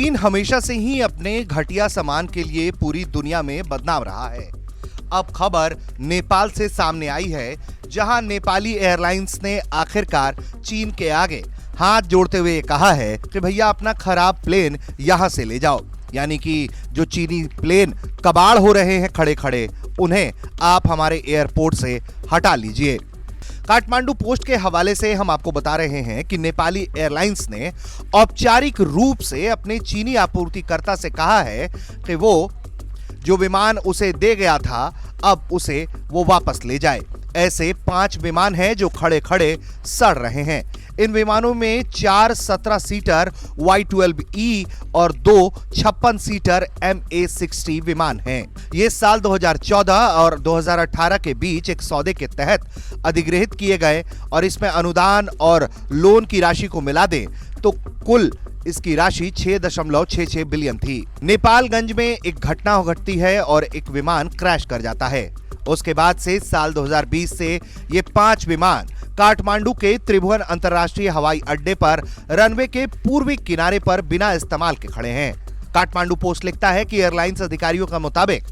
चीन हमेशा से ही अपने घटिया सामान के लिए पूरी दुनिया में बदनाम रहा है। अब खबर नेपाल से सामने आई है, जहां नेपाली एयरलाइंस ने आखिरकार चीन के आगे हाथ जोड़ते हुए कहा है कि भैया अपना खराब प्लेन यहां से ले जाओ। यानी कि जो चीनी प्लेन कबाड़ हो रहे हैं खड़े खड़े, उन्हें आप हमारे एयरपोर्ट से हटा लीजिए। काठमांडू पोस्ट के हवाले से हम आपको बता रहे हैं कि नेपाली एयरलाइंस ने औपचारिक रूप से अपने चीनी आपूर्तिकर्ता से कहा है कि वो जो विमान उसे दे गया था अब उसे वो वापस ले जाए। ऐसे 5 विमान हैं जो खड़े खड़े सड़ रहे हैं। इन विमानों में 4 17 सीटर Y12E और 2 56 सीटर MA60 विमान हैं। ये साल 2014 और 2018 के बीच एक सौदे के तहत अधिग्रहित किए गए और इसमें अनुदान और लोन की राशि को मिला दें तो कुल इसकी राशि 6.66 बिलियन थी। नेपालगंज में एक घटना घटती है और एक विमान क्रैश कर जाता है। उसके बाद से साल 2020 से ये 5 विमान काठमांडू के त्रिभुवन अंतर्राष्ट्रीय हवाई अड्डे पर रनवे के पूर्वी किनारे पर बिना इस्तेमाल के खड़े हैं। काठमांडू पोस्ट लिखता है कि एयरलाइंस अधिकारियों के मुताबिक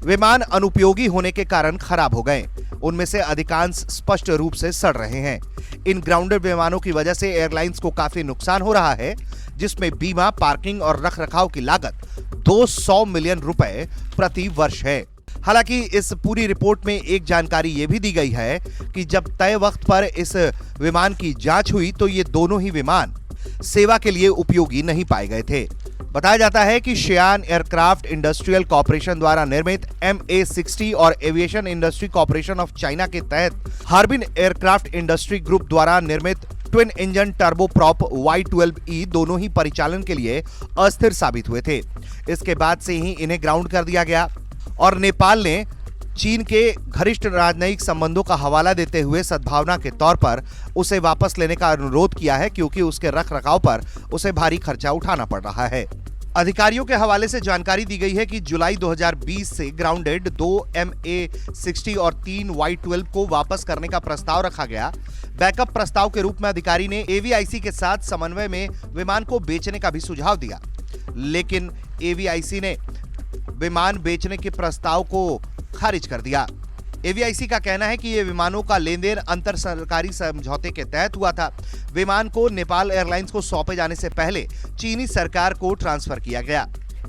विमान अनुपयोगी होने के कारण खराब हो गए। उनमें से अधिकांश स्पष्ट रूप से सड़ रहे हैं। इन ग्राउंडेड विमानों की वजह से एयरलाइंस को काफी नुकसान हो रहा है, जिसमें बीमा, पार्किंग और रखरखाव की लागत 200 मिलियन रुपए प्रति वर्ष है। हालांकि इस पूरी रिपोर्ट में एक जानकारी यह भी दी गई है कि जब तय वक्त पर इस विमान की जांच हुई तो ये दोनों ही विमान सेवा के लिए उपयोगी नहीं पाए गए थे। बताया जाता है कि शियान एयरक्राफ्ट इंडस्ट्रियल कॉर्पोरेशन द्वारा निर्मित MA60 और aviation industry corporation of China के तहत हार्बिन एयरक्राफ्ट इंडस्ट्री ग्रुप द्वारा निर्मित ट्विन इंजन टर्बोप्रॉप Y12E दोनों ही परिचालन के लिए अस्थिर साबित हुए थे। इसके बाद से ही इन्हें ग्राउंड कर दिया गया और नेपाल ने चीन के घनिष्ठ राजनयिक संबंधों का हवाला देते हुए सद्भावना के तौर पर उसे वापस लेने का अनुरोध किया है, क्योंकि उसके रखरखाव पर उसे भारी खर्चा उठाना पड़ रहा है। अधिकारियों के हवाले से जानकारी दी गई है कि जुलाई 2020 से ग्राउंडेड 2 MA60 और 3 Y12 को वापस करने का प्रस्ताव रखा गया। बैकअप प्रस्ताव के रूप में अधिकारी ने AVIC के साथ समन्वय में विमान को बेचने का भी सुझाव दिया, लेकिन AVIC ने विमान बेचने के प्रस्ताव को खारिज कर दिया। AVIC का कहना है कि ये विमानों का लेन देन अंतर सरकारी समझौते के तहत हुआ था। विमान को नेपाल एयरलाइंस को सौंपे जाने से पहले चीनी सरकार को ट्रांसफर किया गया।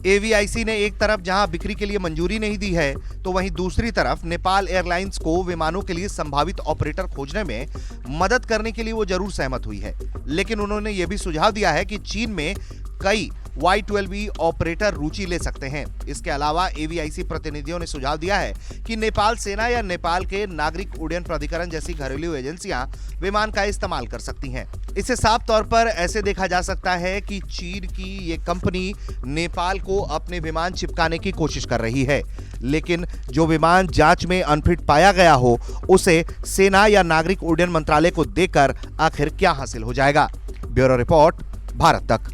AVIC ने एक तरफ जहां बिक्री के लिए मंजूरी नहीं दी है, तो वहीं दूसरी तरफ नेपाल एयरलाइंस को विमानों के लिए संभावित ऑपरेटर खोजने में मदद करने के लिए वो जरूर सहमत हुई है। लेकिन उन्होंने ये भी सुझाव दिया है कि चीन में कई Y12E ऑपरेटर रुचि ले सकते हैं। इसके अलावा AVIC प्रतिनिधियों ने सुझाव दिया है कि नेपाल सेना या नेपाल के नागरिक उड्डयन प्राधिकरण जैसी घरेलू एजेंसियां विमान का इस्तेमाल कर सकती हैं। इसे साफ तौर पर ऐसे देखा जा सकता है कि चीन की ये कंपनी नेपाल को अपने विमान चिपकाने की कोशिश कर रही है, लेकिन जो विमान जांच में अनफिट पाया गया हो उसे सेना या नागरिक उड्डयन मंत्रालय को देकर आखिर क्या हासिल हो जाएगा। ब्यूरो रिपोर्ट, भारत तक।